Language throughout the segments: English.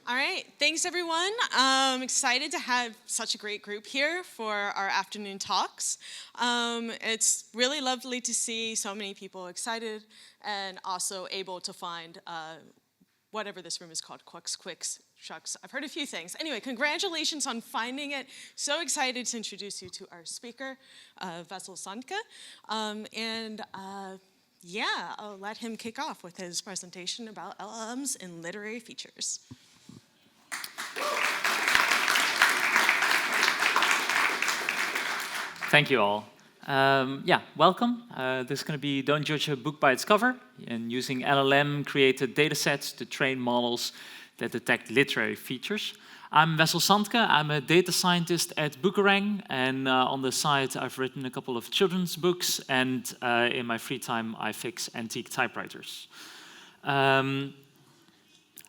All right, thanks everyone. I'm excited to have such a great group here for our afternoon talks. It's really lovely to see so many people excited and also able to find whatever this room is called, quicks, shucks. I've heard a few things. Anyway, congratulations on finding it. So excited to introduce you to our speaker, Wessel Sandtke. Yeah, I'll let him kick off with his presentation about LLMs and literary features. Thank you all. Welcome. This is going to be Don't Judge a Book by its cover, and using LLM-created datasets to train models that detect literary features. I'm Wessel Sandtke. I'm a data scientist at Bookerang, and on the side I've written a couple of children's books, and in my free time I fix antique typewriters.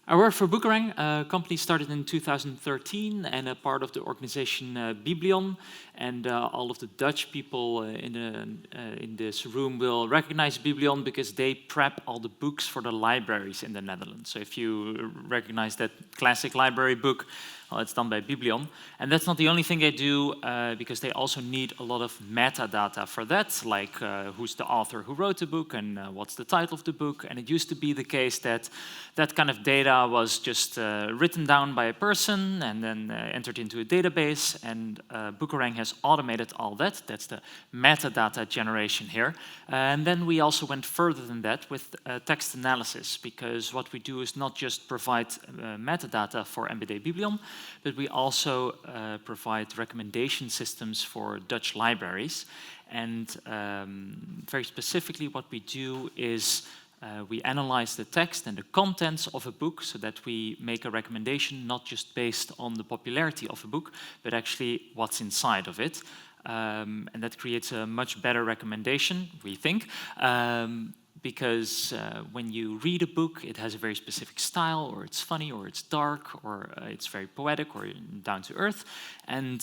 I work for Bookerang, a company started in 2013 and a part of the organization Biblion. And all of the Dutch people in this room will recognize Biblion because they prep all the books for the libraries in the Netherlands. So if you recognize that classic library book, well, it's done by Biblion. And that's not the only thing they do, because they also need a lot of metadata for that, like who's the author who wrote the book and what's the title of the book. And it used to be the case that that kind of data was just written down by a person and then entered into a database, and Bookerang has automated all that. That's the metadata generation here. And then we also went further than that with text analysis, because what we do is not just provide metadata for MBD Biblion, but we also provide recommendation systems for Dutch libraries. And very specifically what we do is we analyze the text and the contents of a book so that we make a recommendation not just based on the popularity of a book, but actually what's inside of it. And that creates a much better recommendation, we think, because when you read a book, it has a very specific style, or it's funny, or it's dark, or it's very poetic, or down to earth. And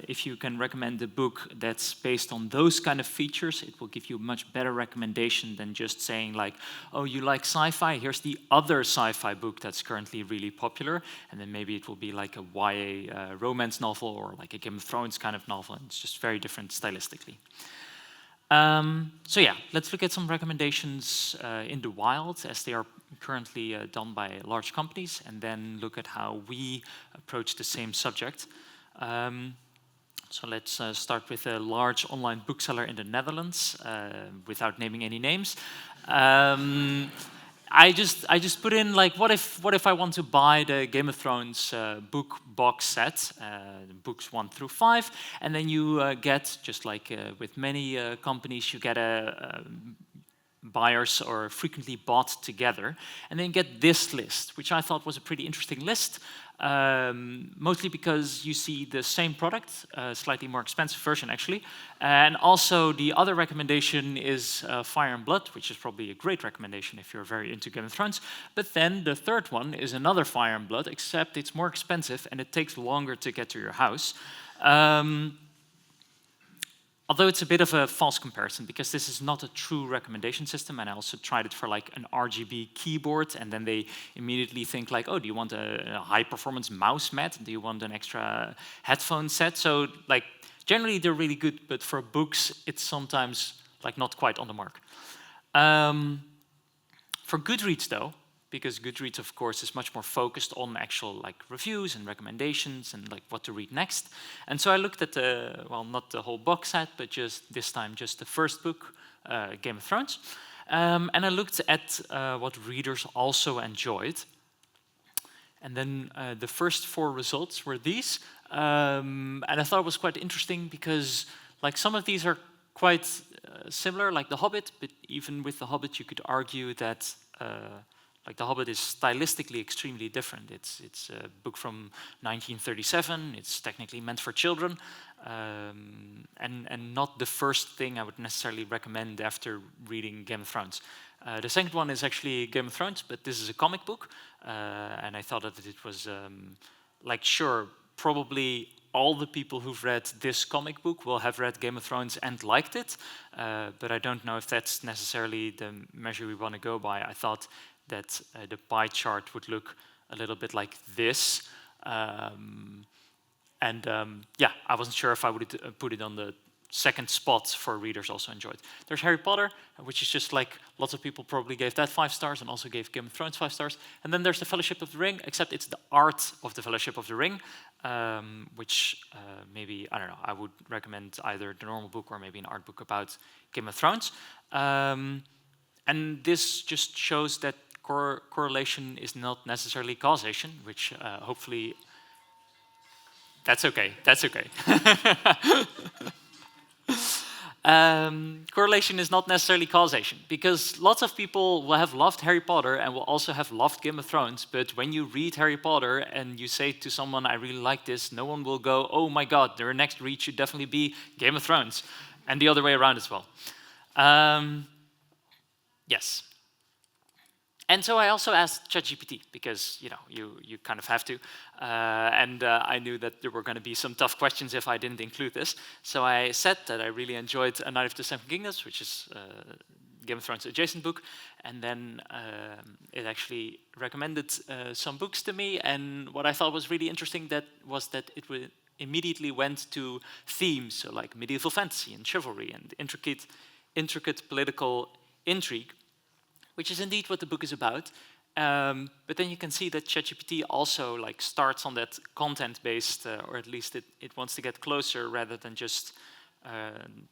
if you can recommend a book that's based on those kind of features, it will give you a much better recommendation than just saying like, oh, you like sci-fi? Here's the other sci-fi book that's currently really popular. And then maybe it will be like a YA romance novel or like a Game of Thrones kind of novel. And it's just very different stylistically. Let's look at some recommendations in the wild as they are currently done by large companies, and then look at how we approach the same subject. So let's start with a large online bookseller in the Netherlands, without naming any names. I just put in like, what if I want to buy the Game of Thrones book box set, books 1 through 5, and then you get, just like with many companies, you get a buyers or frequently bought together, and then get this list, which I thought was a pretty interesting list. Mostly because you see the same product, slightly more expensive version actually. And also the other recommendation is Fire and Blood, which is probably a great recommendation if you're very into Game of Thrones. But then the third one is another Fire and Blood, except it's more expensive and it takes longer to get to your house. Although it's a bit of a false comparison, because this is not a true recommendation system, and I also tried it for like an RGB keyboard, and then they immediately think like, oh, do you want a high-performance mouse mat? Do you want an extra headphone set? So like, generally they're really good, but for books, it's sometimes like not quite on the mark. For Goodreads though, because Goodreads, of course, is much more focused on actual like reviews and recommendations and like what to read next. And so I looked at not the whole box set, but just this time just the first book, Game of Thrones. And I looked at what readers also enjoyed. And then the first 4 results were these. And I thought it was quite interesting because like some of these are quite similar, like The Hobbit, but even with The Hobbit you could argue that like The Hobbit is stylistically extremely different. It's a book from 1937. It's technically meant for children, and not the first thing I would necessarily recommend after reading Game of Thrones. The second one is actually Game of Thrones, but this is a comic book, and I thought that it was like, sure, probably all the people who've read this comic book will have read Game of Thrones and liked it, but I don't know if that's necessarily the measure we want to go by. I thought that the pie chart would look a little bit like this. Yeah, I wasn't sure if I would put it on the second spot for readers also enjoyed. There's Harry Potter, which is just like lots of people probably gave that 5 stars and also gave Game of Thrones 5 stars. And then there's the Fellowship of the Ring, except it's the art of the Fellowship of the Ring, which maybe, I don't know, I would recommend either the normal book or maybe an art book about Game of Thrones. And this just shows that correlation is not necessarily causation, which hopefully... That's okay, that's okay. Correlation is not necessarily causation, because lots of people will have loved Harry Potter and will also have loved Game of Thrones, but when you read Harry Potter and you say to someone, I really like this, no one will go, oh my god, their next read should definitely be Game of Thrones, and the other way around as well. Yes. And so I also asked ChatGPT, because you kind of have to, and I knew that there were going to be some tough questions if I didn't include this. So I said that I really enjoyed A Night of the Seven Kingdoms, which is Game of Thrones adjacent book, and then it actually recommended some books to me. And what I thought was really interesting was that it immediately went to themes, so like medieval fantasy and chivalry and intricate political intrigue, which is indeed what the book is about. But then you can see that ChatGPT also starts on that content-based, or at least it wants to get closer rather than just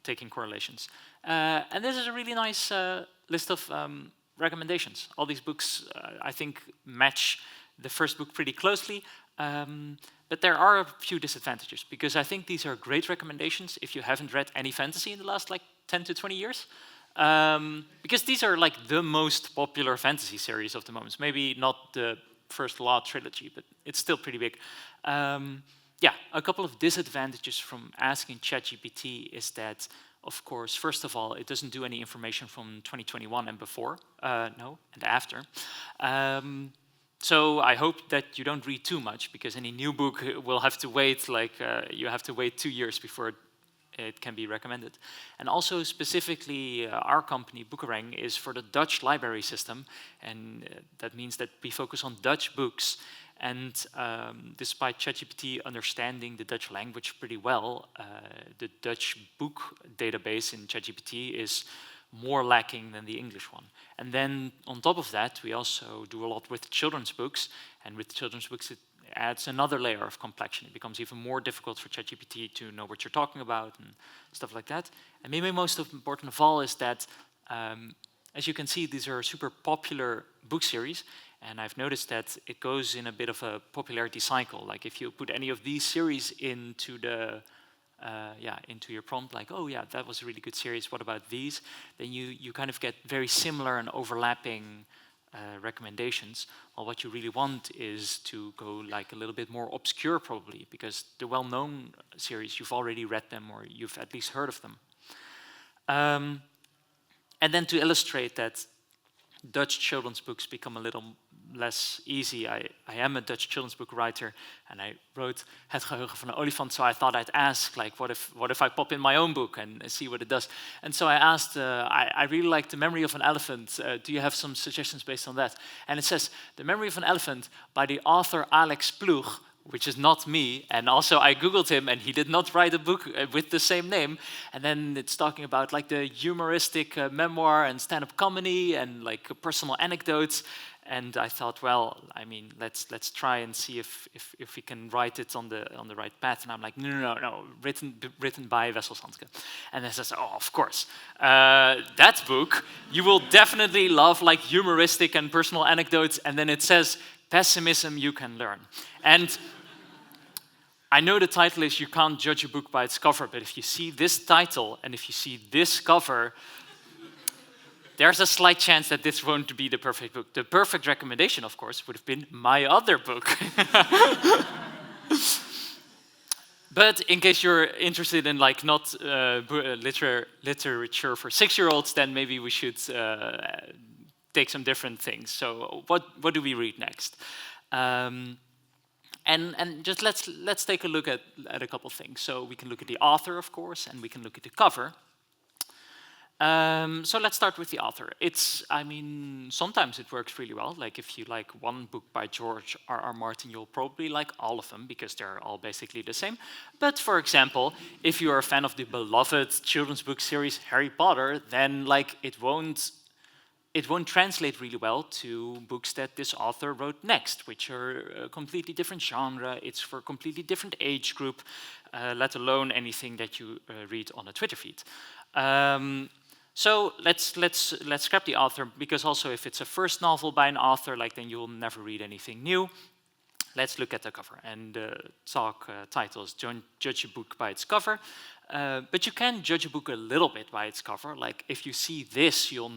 taking correlations. And this is a really nice list of recommendations. All these books, I think, match the first book pretty closely. But there are a few disadvantages, because I think these are great recommendations if you haven't read any fantasy in the last 10 to 20 years. Because these are the most popular fantasy series of the moment. Maybe not the First Law trilogy, but it's still pretty big. Yeah, a couple of disadvantages from asking ChatGPT is that, of course, first of all, it doesn't do any information from 2021 and before, no, and after. So I hope that you don't read too much, because any new book will have to wait, you have to wait 2 years before it can be recommended. And also specifically our company, Boekenrang, is for the Dutch library system, and that means that we focus on Dutch books. And despite ChatGPT understanding the Dutch language pretty well, the Dutch book database in ChatGPT is more lacking than the English one. And then on top of that, we also do a lot with children's books, and with children's books it adds another layer of complexion. It becomes even more difficult for ChatGPT to know what you're talking about and stuff like that. And maybe most important of all is that, as you can see, these are super popular book series, and I've noticed that it goes in a bit of a popularity cycle. Like if you put any of these series into the into your prompt, like, oh yeah, that was a really good series, what about these? Then you kind of get very similar and overlapping recommendations. Well, what you really want is to go a little bit more obscure, probably, because the well-known series, you've already read them or you've at least heard of them. And then to illustrate that Dutch children's books become a little less easy. I am a Dutch children's book writer, and I wrote Het Geheugen van een Olifant, so I thought I'd ask, what if I pop in my own book and see what it does? And so I asked, I really like The Memory of an Elephant. Do you have some suggestions based on that? And it says, The Memory of an Elephant by the author Alex Ploeg, which is not me, and also I googled him and he did not write a book with the same name. And then it's talking about the humoristic memoir and stand-up comedy and personal anecdotes. And I thought, well, I mean, let's try and see if we can write it on the right path. And I'm like, no, written by Wessel Sandtke. And then says, oh, of course, that book you will definitely love, humoristic and personal anecdotes. And then it says, pessimism you can learn. And I know the title is You Can't Judge a Book by its cover, but if you see this title and if you see this cover, there's a slight chance that this won't be the perfect book. The perfect recommendation, of course, would have been my other book. But in case you're interested in not literature for 6-year-olds, then maybe we should take some different things. So what do we read next? And just let's take a look at a couple things. So we can look at the author, of course, and we can look at the cover. So let's start with the author. I mean, sometimes it works really well. Like if you like one book by George R.R. Martin, you'll probably like all of them because they're all basically the same. But for example, if you are a fan of the beloved children's book series Harry Potter, then like it won't translate really well to books that this author wrote next, which are a completely different genre. It's for a completely different age group, let alone anything that you read on a Twitter feed. So let's scrap the author, because also if it's a first novel by an author, like then you'll never read anything new. Let's look at the cover, and the talk title is Don't Judge a Book by its Cover. But you can judge a book a little bit by its cover. Like if you see this, you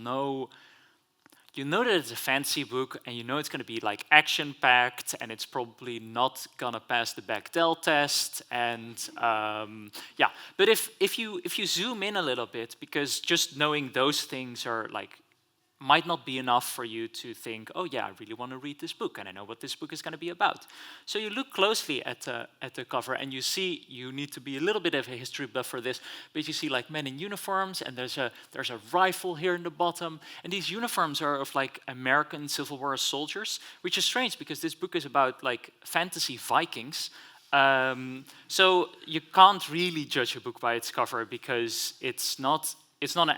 know that it's a fancy book, and you know it's going to be like action-packed, and it's probably not going to pass the Bechdel test. And yeah, but if you zoom in a little bit, because just knowing those things are like might not be enough for you to think, oh yeah, I really want to read this book, and I know what this book is going to be about. So you look closely at the cover, and you see, you need to be a little bit of a history buff for this, but you see like men in uniforms, and there's a rifle here in the bottom, and these uniforms are of like American Civil War soldiers, which is strange because this book is about like fantasy Vikings. So you can't really judge a book by its cover because it's not an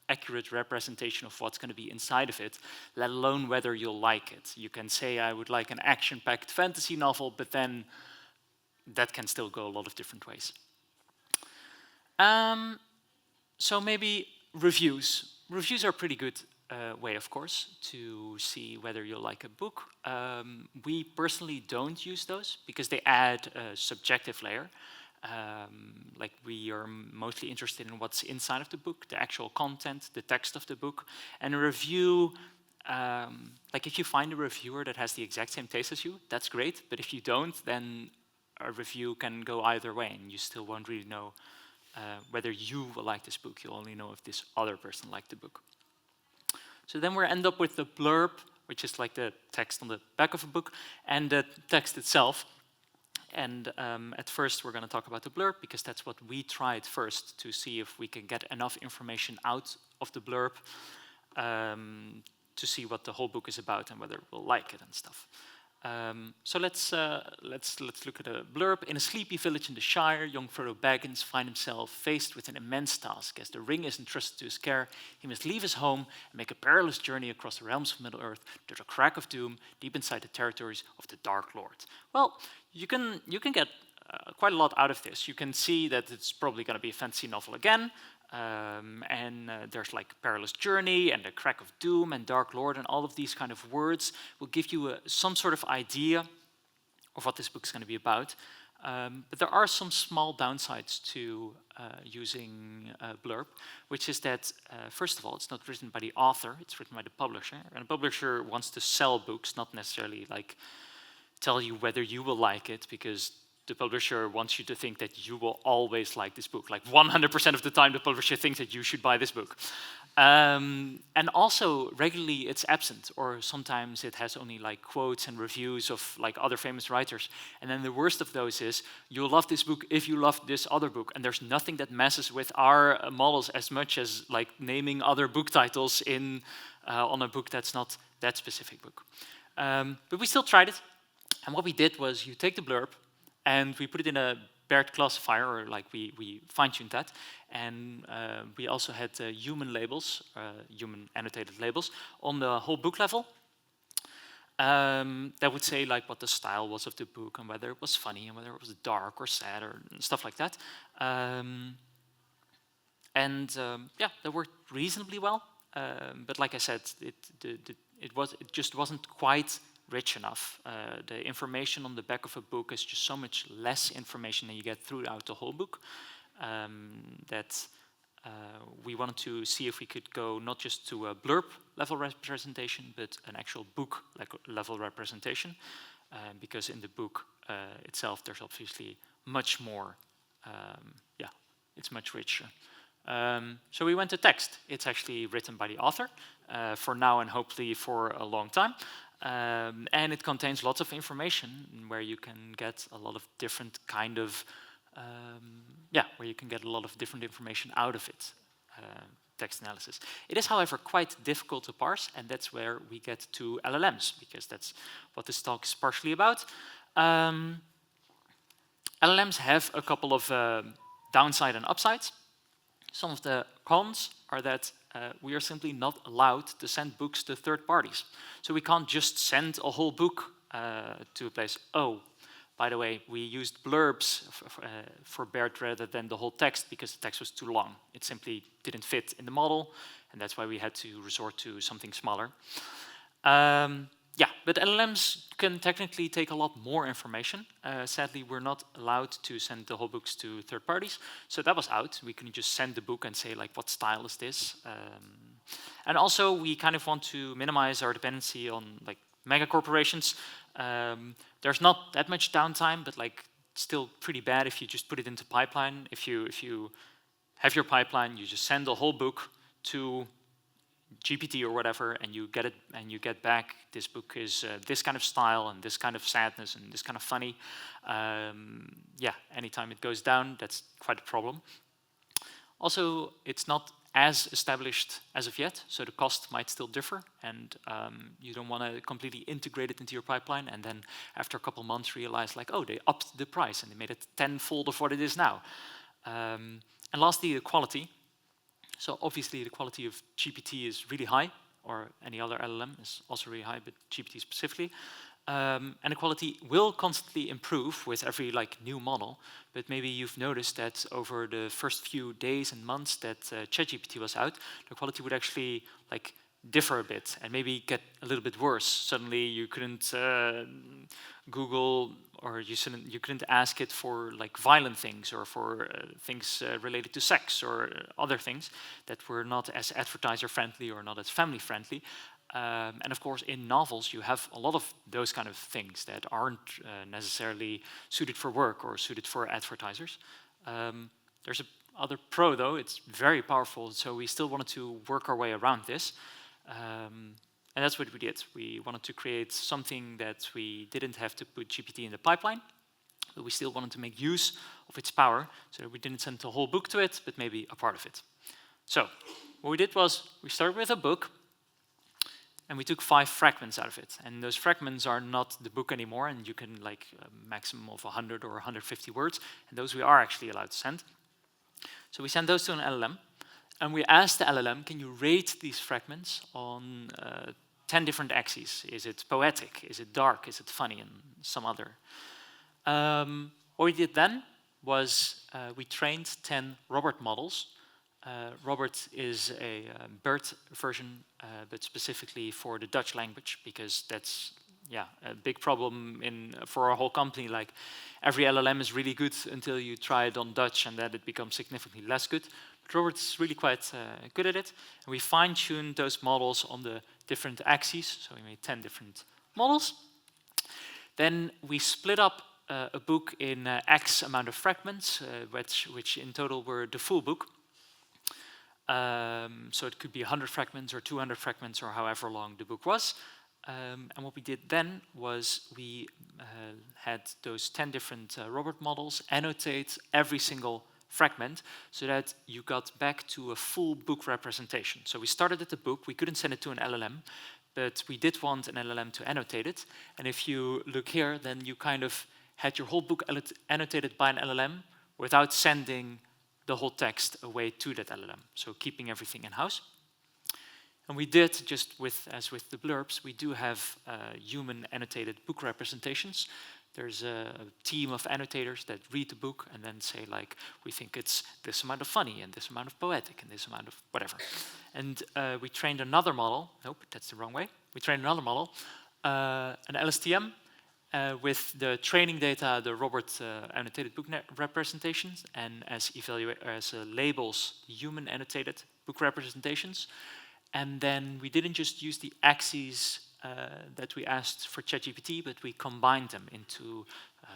accurate representation of what's going to be inside of it, let alone whether you'll like it. You can say, I would like an action-packed fantasy novel, but then that can still go a lot of different ways. So maybe reviews. Reviews are a pretty good way, of course, to see whether you'll like a book. We personally don't use those because they add a subjective layer. Like we are mostly interested in what's inside of the book, the actual content, the text of the book. And a review, like if you find a reviewer that has the exact same taste as you, that's great. But if you don't, then a review can go either way, and you still won't really know whether you will like this book. You'll only know if this other person liked the book. So then we end up with the blurb, which is like the text on the back of a book, and the text itself. And at first we're going to talk about the blurb, because that's what we tried first to see if we can get enough information out of the blurb to see what the whole book is about and whether we'll like it and stuff. So let's look at a blurb. In a sleepy village in the Shire, young Frodo Baggins finds himself faced with an immense task. As the ring is entrusted to his care, he must leave his home and make a perilous journey across the realms of Middle-earth to the crack of doom, deep inside the territories of the Dark Lord. Well, you can get quite a lot out of this. You can see that it's probably going to be a fantasy novel again. And there's like perilous journey and the crack of doom and Dark Lord, and all of these kind of words will give you some sort of idea of what this book is going to be about. But there are some small downsides to using blurb, which is that first of all, it's not written by the author, it's written by the publisher, and the publisher wants to sell books, not necessarily like tell you whether you will like it, because the publisher wants you to think that you will always like this book. Like 100% of the time, the publisher thinks that you should buy this book. And also, regularly it's absent, or sometimes it has only like quotes and reviews of like other famous writers. And then the worst of those is, you'll love this book if you love this other book. And there's nothing that messes with our models as much as like naming other book titles in on a book that's not that specific book. But we still tried it. And what we did was, you take the blurb, and we put it in a Baird classifier, or like we fine-tuned that. And we also had human labels, human annotated labels, on the whole book level. That would say like what the style was of the book, and whether it was funny, and whether it was dark or sad, or stuff like that. Yeah, that worked reasonably well. But like I said, it just wasn't quite rich enough. The information on the back of a book is just so much less information than you get throughout the whole book, that we wanted to see if we could go not just to a blurb level representation, but an actual book level representation, because in the book itself there's obviously much more, yeah, it's much richer. So we went to text. It's actually written by the author for now and hopefully for a long time. And it contains lots of information where you can get a lot of different kind of, where you can get a lot of different information out of it. text analysis. It is, however, quite difficult to parse, and that's where we get to LLMs, because that's what this talk is partially about. LLMs have a couple of downside and upsides. Some of the cons are that we are simply not allowed to send books to third parties. So we can't just send a whole book to a place. Oh, by the way, we used blurbs for BERT rather than the whole text because the text was too long. It simply didn't fit in the model, and that's why we had to resort to something smaller. Yeah, but LLMs can technically take a lot more information. Sadly, we're not allowed to send the whole books to third parties, so that was out. We couldn't just send the book and say, like, what style is this? And also, we kind of want to minimize our dependency on, like, mega corporations. There's not that much downtime, but, like, still pretty bad if you just put it into pipeline. If you have your pipeline, you just send the whole book to GPT or whatever, and you get it, and you get back, this book is this kind of style and this kind of sadness and this kind of funny. Yeah, anytime it goes down, that's quite a problem. Also, it's not as established as of yet, so the cost might still differ, and you don't want to completely integrate it into your pipeline, and then after a couple months realize, like, oh, they upped the price and they made it tenfold of what it is now. And lastly, the quality. So obviously the quality of GPT is really high, or any other LLM is also really high, but GPT specifically. And the quality will constantly improve with every, like, new model. But maybe you've noticed that over the first few days and months that ChatGPT was out, the quality would actually, like, differ a bit and maybe get a little bit worse. Suddenly you couldn't Google, or you couldn't ask it for, like, violent things, or for things related to sex, or other things that were not as advertiser friendly or not as family friendly. And of course, in novels, you have a lot of those kind of things that aren't necessarily suited for work or suited for advertisers. There's a other pro, though. It's very powerful, so we still wanted to work our way around this. And that's what we did. We wanted to create something that we didn't have to put GPT in the pipeline, but we still wanted to make use of its power, so that we didn't send the whole book to it, but maybe a part of it. So what we did was, we started with a book, and we took 5 fragments out of it. And those fragments are not the book anymore, and you can, like, a maximum of 100 or 150 words, and those we are actually allowed to send. So we sent those to an LLM, and we asked the LLM, can you rate these fragments on 10 different axes? Is it poetic? Is it dark? Is it funny? And some other. What we did then was we trained 10 Robert models. Robert is a BERT version, but specifically for the Dutch language, because that's, yeah, a big problem for our whole company. Like, every LLM is really good until you try it on Dutch, and then it becomes significantly less good. But Robert's really quite good at it, and we fine-tuned those models on the different axes. So we made 10 different models. Then we split up a book in X amount of fragments, which in total were the full book. So it could be 100 fragments or 200 fragments, or however long the book was. And what we did then was we had those 10 different Robert models annotate every single fragment, so that you got back to a full book representation. So we started at the book. We couldn't send it to an LLM, but we did want an LLM to annotate it. And if you look here, then you kind of had your whole book annotated by an LLM without sending the whole text away to that LLM, so keeping everything in-house. And we did, just as with the blurbs, we do have human annotated book representations. There's a team of annotators that read the book and then say, like, we think it's this amount of funny and this amount of poetic and this amount of whatever. And we trained another model. Nope, that's the wrong way. We trained another model, an LSTM, with the training data, the Robert annotated book representations, and as labels, human annotated book representations. And then we didn't just use the axes that we asked for ChatGPT, but we combined them into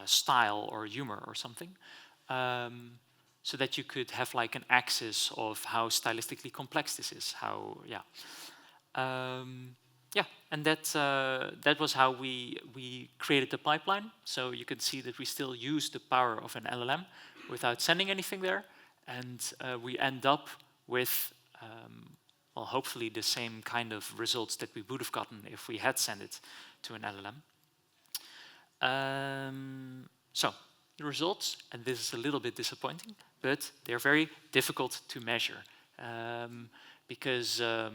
style or humor or something, so that you could have, like, an axis of how stylistically complex this is. How, yeah. Yeah, and that was how we created the pipeline. So you can see that we still use the power of an LLM without sending anything there, and we end up with well, hopefully the same kind of results that we would have gotten if we had sent it to an LLM. So the results, and this is a little bit disappointing, but they're very difficult to measure because the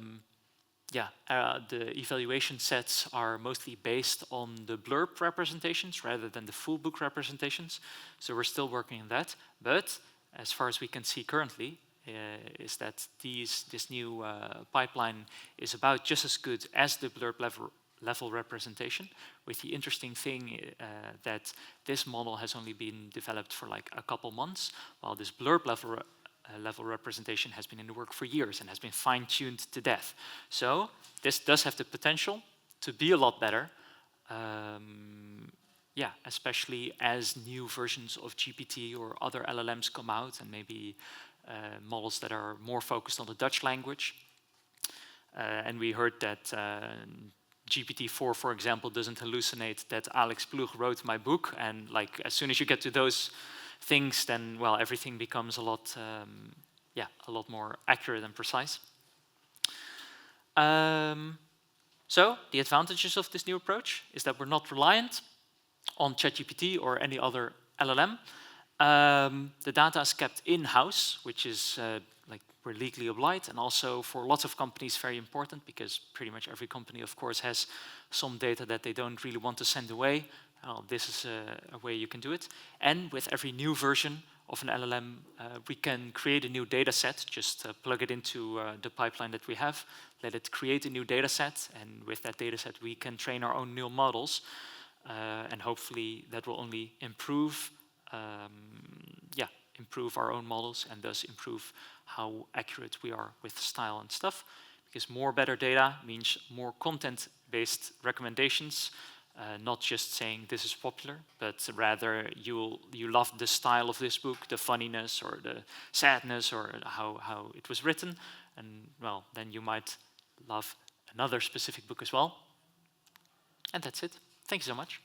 evaluation sets are mostly based on the blurb representations rather than the full book representations. So we're still working on that. But as far as we can see currently, is that this new pipeline is about just as good as the blurb level representation, with the interesting thing that this model has only been developed for like a couple months, while this blurb level representation has been in the work for years and has been fine-tuned to death. So this does have the potential to be a lot better, especially as new versions of GPT or other LLMs come out, and maybe models that are more focused on the Dutch language. And we heard that GPT-4, for example, doesn't hallucinate that Alex Ploeg wrote my book, and like as soon as you get to those things, then well, everything becomes a lot more accurate and precise. So the advantages of this new approach is that we're not reliant on ChatGPT or any other LLM. The data is kept in-house, which is we're legally obliged, and also for lots of companies very important, because pretty much every company, of course, has some data that they don't really want to send away. This is a way you can do it. And with every new version of an LLM, we can create a new data set, just plug it into the pipeline that we have, let it create a new data set, and with that data set we can train our own new models, and hopefully that will only improve our own models, and thus improve how accurate we are with style and stuff, because more better data means more content-based recommendations, not just saying this is popular, but rather you love the style of this book, the funniness or the sadness or how it was written, and well, then you might love another specific book as well. And that's it. Thank you so much.